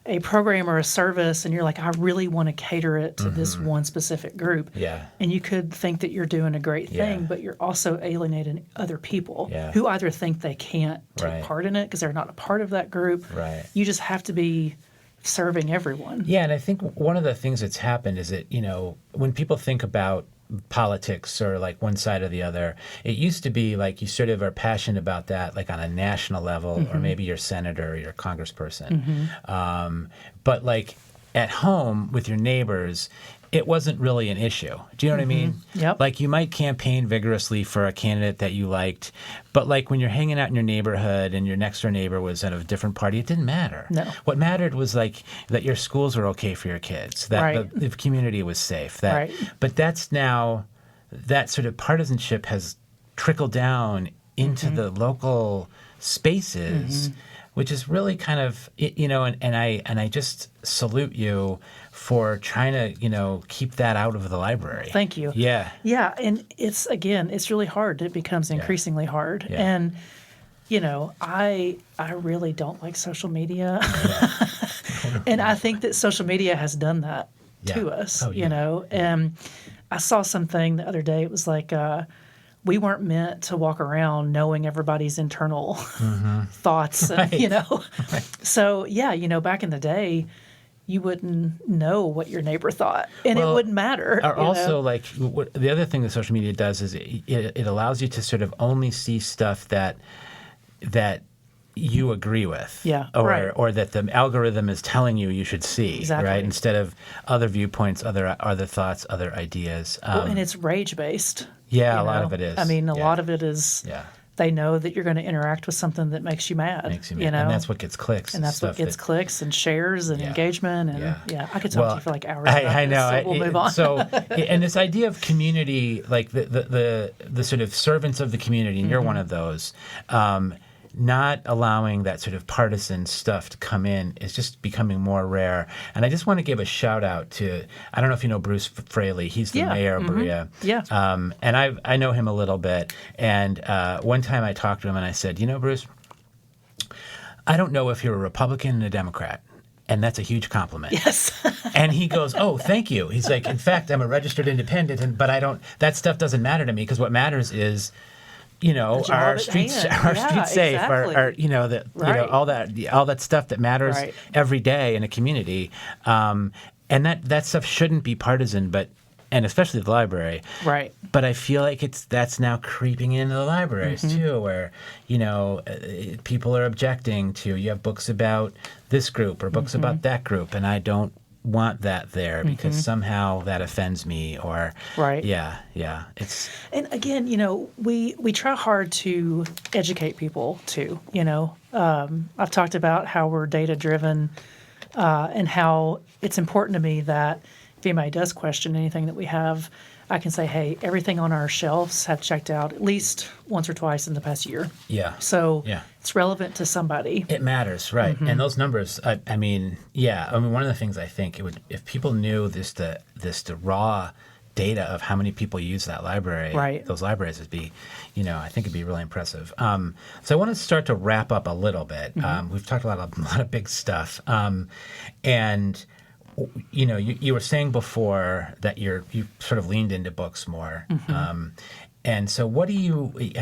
Speaker 2: a program or a service and you're like, I really want to cater it to this one specific group.
Speaker 1: Yeah.
Speaker 2: And you could think that you're doing a great thing, but you're also alienating other people who either think they can't take part in it because they're not a part of that group.
Speaker 1: Right.
Speaker 2: You just have to be serving everyone.
Speaker 1: Yeah, and I think one of the things that's happened is that, you know, when people think about politics or like one side or the other, it used to be like you sort of are passionate about that like on a national level or maybe your senator or your congressperson. But like at home with your neighbors, it wasn't really an issue. Do you know what I mean?
Speaker 2: Yep.
Speaker 1: Like, you might campaign vigorously for a candidate that you liked, but like when you're hanging out in your neighborhood and your next door neighbor was at a different party, it didn't matter.
Speaker 2: No.
Speaker 1: What mattered was like that your schools were okay for your kids, that
Speaker 2: Right.
Speaker 1: the community was safe. That,
Speaker 2: Right.
Speaker 1: But that's now, that sort of partisanship has trickled down into the local spaces, which is really kind of, and I just salute you for trying to, keep that out of the library.
Speaker 2: Thank you.
Speaker 1: Yeah.
Speaker 2: Yeah, and it's really hard. It becomes increasingly hard.
Speaker 1: Yeah.
Speaker 2: And I really don't like social media. And I think that social media has done that to
Speaker 1: Yeah.
Speaker 2: us,
Speaker 1: Oh, yeah.
Speaker 2: And I saw something the other day. It was like we weren't meant to walk around knowing everybody's internal thoughts, and,
Speaker 1: Right.
Speaker 2: So, back in the day, you wouldn't know what your neighbor thought, and it wouldn't matter.
Speaker 1: Or also, like, the other thing that social media does is it allows you to sort of only see stuff that you agree with,
Speaker 2: Yeah,
Speaker 1: or
Speaker 2: right.
Speaker 1: or that the algorithm is telling you should see,
Speaker 2: Exactly.
Speaker 1: right? Instead of other viewpoints, other thoughts, other ideas.
Speaker 2: And it's rage based.
Speaker 1: Yeah, a lot of it is.
Speaker 2: I mean, a
Speaker 1: Yeah.
Speaker 2: lot of it is.
Speaker 1: Yeah.
Speaker 2: They know that you're going to interact with something that makes you mad.
Speaker 1: And that's what gets clicks.
Speaker 2: And that's what gets clicks and shares and
Speaker 1: Yeah.
Speaker 2: engagement. And
Speaker 1: Yeah.
Speaker 2: I could talk to you for like hours.
Speaker 1: I
Speaker 2: about
Speaker 1: know.
Speaker 2: This, so we'll move on.
Speaker 1: So, and this idea of community, like the sort of servants of the community, and you're one of those, not allowing that sort of partisan stuff to come in is just becoming more rare. And I just want to give a shout out to, I don't know if you know Bruce Fraley. He's the mayor of Berea.
Speaker 2: Yeah.
Speaker 1: And I know him a little bit. And one time I talked to him and I said, Bruce, I don't know if you're a Republican and a Democrat. And that's a huge compliment.
Speaker 2: Yes.
Speaker 1: And he goes, "Oh, thank you." He's like, "In fact, I'm a registered independent, but I don't. That stuff doesn't matter to me because what matters is, our streets, safe,
Speaker 2: exactly.
Speaker 1: all that stuff that matters
Speaker 2: Right.
Speaker 1: every day in a community, and that stuff shouldn't be partisan, and especially the library,
Speaker 2: Right.
Speaker 1: But I feel like that's now creeping into the libraries too, where people are objecting to, you have books about this group or books about that group, and I don't want that there because somehow that offends me, or
Speaker 2: Right.
Speaker 1: yeah, it's
Speaker 2: And again, we try hard to educate people too. I've talked about how we're data driven, and how it's important to me that if anybody does question anything that we have, I can say, hey, everything on our shelves have checked out at least once or twice in the past year.
Speaker 1: yeah.
Speaker 2: So
Speaker 1: Yeah.
Speaker 2: it's relevant to somebody.
Speaker 1: It matters, right? And those numbers, I mean, one of the things I think it would, if people knew the raw data of how many people use that library,
Speaker 2: Right.
Speaker 1: those libraries would be, I think it'd be really impressive. So I want to start to wrap up a little bit. We've talked a lot of big stuff, and you were saying before that you sort of leaned into books more. And so what I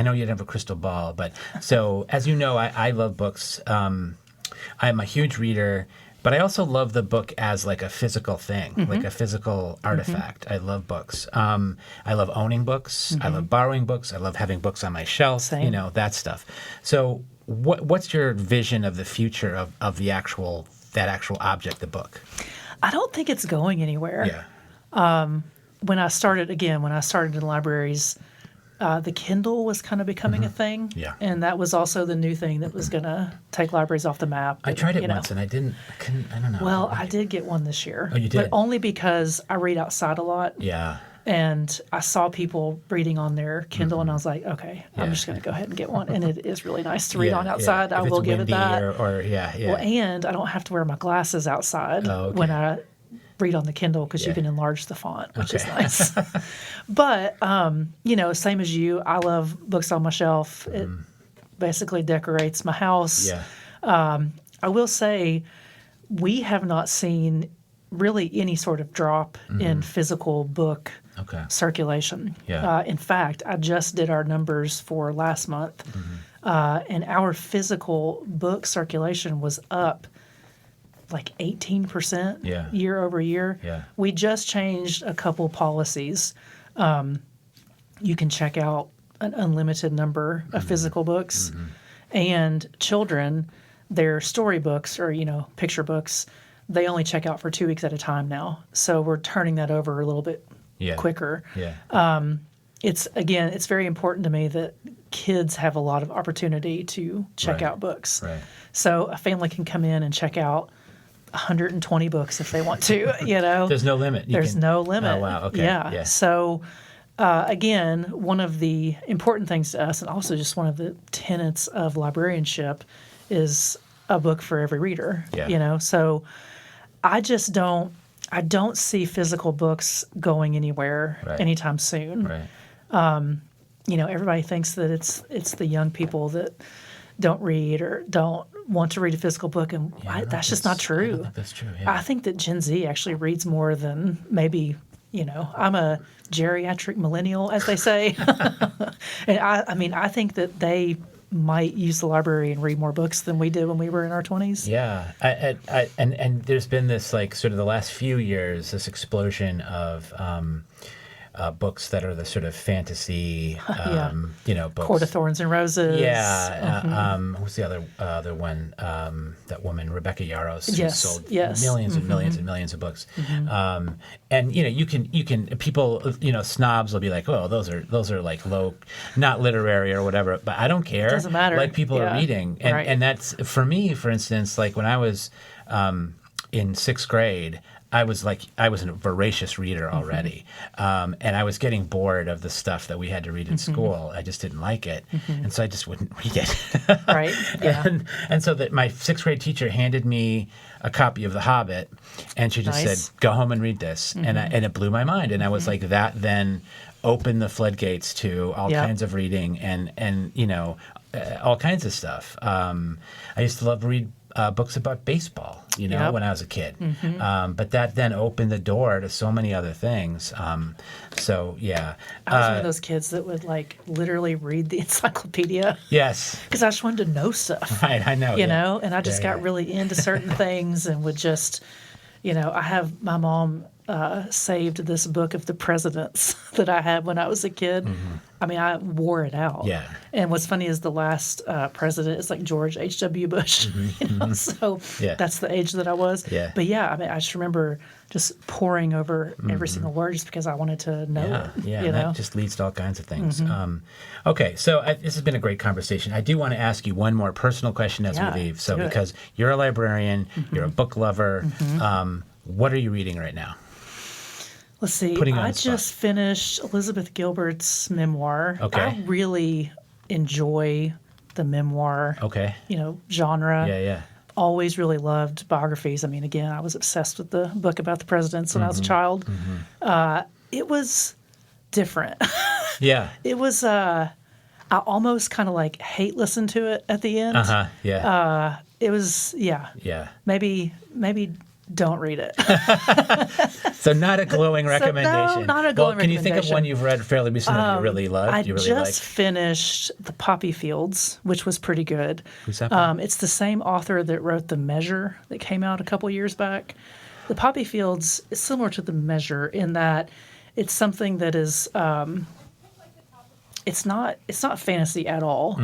Speaker 1: know you don't have a crystal ball, but so as you know, I love books. I'm a huge reader, but I also love the book as like a physical thing, like a physical artifact. I love books. I love owning books. I love borrowing books. I love having books on my shelf,
Speaker 2: Same.
Speaker 1: that stuff. So what's your vision of the future of that actual object, the book?
Speaker 2: I don't think it's going anywhere.
Speaker 1: Yeah.
Speaker 2: When I started in libraries, the Kindle was kind of becoming a thing.
Speaker 1: Yeah.
Speaker 2: And that was also the new thing that was going to take libraries off the map.
Speaker 1: I tried it
Speaker 2: you know.
Speaker 1: once and I don't know.
Speaker 2: Well, I did get one this year.
Speaker 1: Oh, you did?
Speaker 2: But only because I read outside a lot.
Speaker 1: Yeah.
Speaker 2: And I saw people reading on their Kindle, and I was like, okay,
Speaker 1: Yeah.
Speaker 2: I'm just going to go ahead and get one. And it is really nice to read on
Speaker 1: Yeah,
Speaker 2: outside.
Speaker 1: yeah.
Speaker 2: I
Speaker 1: If
Speaker 2: will
Speaker 1: it's
Speaker 2: give it
Speaker 1: windy
Speaker 2: that.
Speaker 1: Or yeah.
Speaker 2: Well, and I don't have to wear my glasses outside
Speaker 1: Oh, okay.
Speaker 2: when I read on the Kindle because you
Speaker 1: Yeah.
Speaker 2: can enlarge the font, which is
Speaker 1: Okay.
Speaker 2: nice. But, same as you, I love books on my shelf. It basically decorates my house.
Speaker 1: Yeah.
Speaker 2: I will say we have not seen really any sort of drop in physical book
Speaker 1: Okay.
Speaker 2: circulation.
Speaker 1: Yeah.
Speaker 2: In fact, I just did our numbers for last month, and our physical book circulation was up like 18%
Speaker 1: Yeah.
Speaker 2: year over year.
Speaker 1: Yeah.
Speaker 2: We just changed a couple policies. You can check out an unlimited number of physical books, and children, their storybooks or picture books, they only check out for 2 weeks at a time now. So we're turning that over a little bit quicker.
Speaker 1: Yeah.
Speaker 2: It's very important to me that kids have a lot of opportunity to check out books.
Speaker 1: Right.
Speaker 2: So a family can come in and check out 120 books if they want to, you know.
Speaker 1: There's no limit.
Speaker 2: There's no limit.
Speaker 1: Oh, wow. Okay.
Speaker 2: Yeah. So, again, one of the important things to us, and also just one of the tenets of librarianship, is a book for every reader.
Speaker 1: Yeah.
Speaker 2: You know, so I don't see physical books going anywhere anytime soon.
Speaker 1: Right.
Speaker 2: You know, everybody thinks that it's the young people that don't read or don't want to read a physical book, and that's just not true.
Speaker 1: I don't think that's true. Yeah.
Speaker 2: I think that Gen Z actually reads more than maybe, you know, I'm a geriatric millennial, as they say. And I think that they might use the library and read more books than we did when we were in our 20s.
Speaker 1: Yeah. And there's been this, like, sort of the last few years, this explosion of books that are the sort of fantasy, you know, books.
Speaker 2: Court of Thorns and Roses.
Speaker 1: Yeah. Who's the other one? That woman, Rebecca Yarros, who sold millions and millions and millions of books. And you know, you can people, you know, snobs will be like, oh, those are like low, not literary or whatever. But I don't care.
Speaker 2: Doesn't matter.
Speaker 1: Like, people are reading, and that's, for me, for instance, like when I was in sixth grade. I was a voracious reader already, and I was getting bored of the stuff that we had to read in school. I just didn't like it, and so I just wouldn't read it.
Speaker 2: Right. Yeah.
Speaker 1: And so that my sixth grade teacher handed me a copy of The Hobbit, and she just said, "Go home and read this," and it blew my mind. And I was like, that then opened the floodgates to all kinds of reading and you know, all kinds of stuff. I used to love to read books about baseball, you know, when I was a kid. But that then opened the door to so many other things. So, yeah.
Speaker 2: I was one of those kids that would, like, literally read the encyclopedia.
Speaker 1: Yes.
Speaker 2: Because I just wanted to know stuff.
Speaker 1: Right, I know.
Speaker 2: You know, and I just got really into certain things and would just, you know, I have my mom saved this book of the presidents that I had when I was a kid. I mean, I wore it out.
Speaker 1: Yeah.
Speaker 2: And what's funny is the last president is like George H.W. Bush. You know? So that's the age that I was.
Speaker 1: Yeah.
Speaker 2: But yeah, I mean, I just remember just poring over every single word just because I wanted to know it.
Speaker 1: Yeah,
Speaker 2: you
Speaker 1: and
Speaker 2: know?
Speaker 1: that just leads to all kinds of things. Okay, so this has been a great conversation. I do want to ask you one more personal question as we leave. So, because you're a librarian, you're a book lover, what are you reading right now?
Speaker 2: Let's see. I just finished Elizabeth Gilbert's memoir.
Speaker 1: Okay.
Speaker 2: I really enjoy the memoir, you know, genre.
Speaker 1: Yeah.
Speaker 2: Always really loved biographies. I mean, again, I was obsessed with the book about the presidents when I was a child. It was different.
Speaker 1: Yeah.
Speaker 2: It was, I almost kind of like hate listened to it at the end.
Speaker 1: Yeah.
Speaker 2: It was,
Speaker 1: Yeah.
Speaker 2: Maybe don't read it.
Speaker 1: So not a glowing recommendation.
Speaker 2: No, not a glowing recommendation.
Speaker 1: Can you think of one you've read fairly recently that you really loved?
Speaker 2: I just finished The Poppy Fields, which was pretty good.
Speaker 1: Who's that from?
Speaker 2: It's the same author that wrote The Measure that came out a couple years back. The Poppy Fields is similar to The Measure in that it's something that is it's not fantasy at all.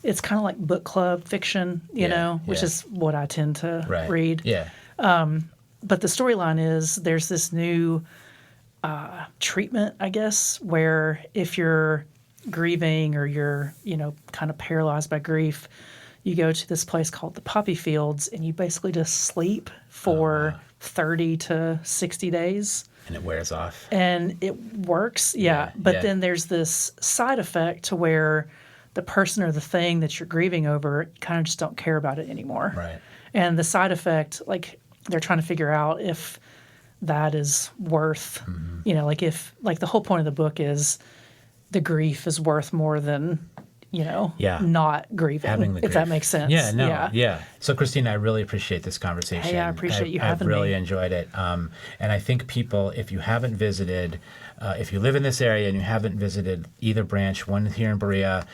Speaker 2: It's kind of like book club fiction, you know, which is what I tend to read.
Speaker 1: Yeah.
Speaker 2: But the storyline is there's this new treatment, I guess, where if you're grieving or you're, you know, kind of paralyzed by grief, you go to this place called the Poppy Fields and you basically just sleep for 30 to 60 days.
Speaker 1: And it wears off.
Speaker 2: And it works, But then there's this side effect to where the person or the thing that you're grieving over kind of just don't care about it anymore.
Speaker 1: Right.
Speaker 2: And the side effect, like, they're trying to figure out if that is worth, you know, like if, like the whole point of the book is the grief is worth more than, you know, not grieving,
Speaker 1: having the grief.
Speaker 2: If that makes sense.
Speaker 1: Yeah. So, Christina, I really appreciate this conversation.
Speaker 2: Hey, I appreciate you having me.
Speaker 1: I've really enjoyed it. And I think people, if you haven't visited, if you live in this area and you haven't visited either branch, one here in Berea,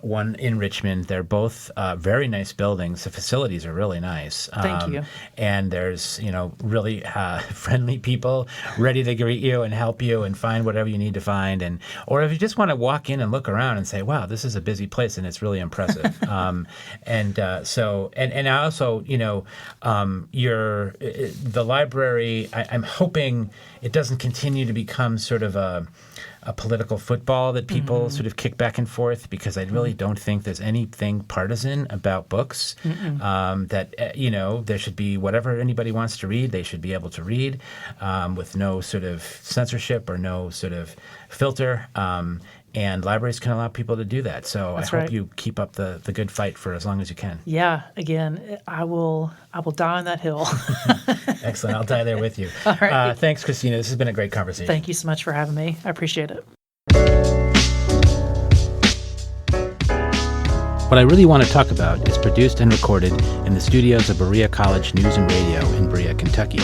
Speaker 1: one in Richmond, they're both very nice buildings. The facilities are really nice.
Speaker 2: Thank you.
Speaker 1: And there's, you know, really friendly people ready to greet you and help you and find whatever you need to find. Or if you just want to walk in and look around and say, wow, this is a busy place, and it's really impressive. And I also, the library, I'm hoping it doesn't continue to become sort of a political football that people sort of kick back and forth, because I really don't think there's anything partisan about books. There should be whatever anybody wants to read, they should be able to read with no sort of censorship or no sort of filter. And libraries can allow people to do that. So
Speaker 2: That's
Speaker 1: I hope
Speaker 2: right.
Speaker 1: you keep up the good fight for as long as you can.
Speaker 2: Yeah, again, I will die on that hill.
Speaker 1: Excellent. I'll die there with you.
Speaker 2: All right.
Speaker 1: Thanks, Christina. This has been a great conversation.
Speaker 2: Thank you so much for having me. I appreciate it.
Speaker 1: What I Really Want to Talk About is produced and recorded in the studios of Berea College News and Radio in Berea, Kentucky.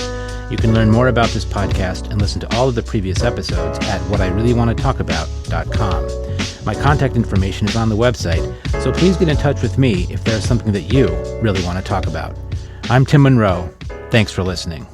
Speaker 1: You can learn more about this podcast and listen to all of the previous episodes at whatIreallyWantToTalkAbout.com. My contact information is on the website, so please get in touch with me if there's something that you really want to talk about. I'm Tim Monroe. Thanks for listening.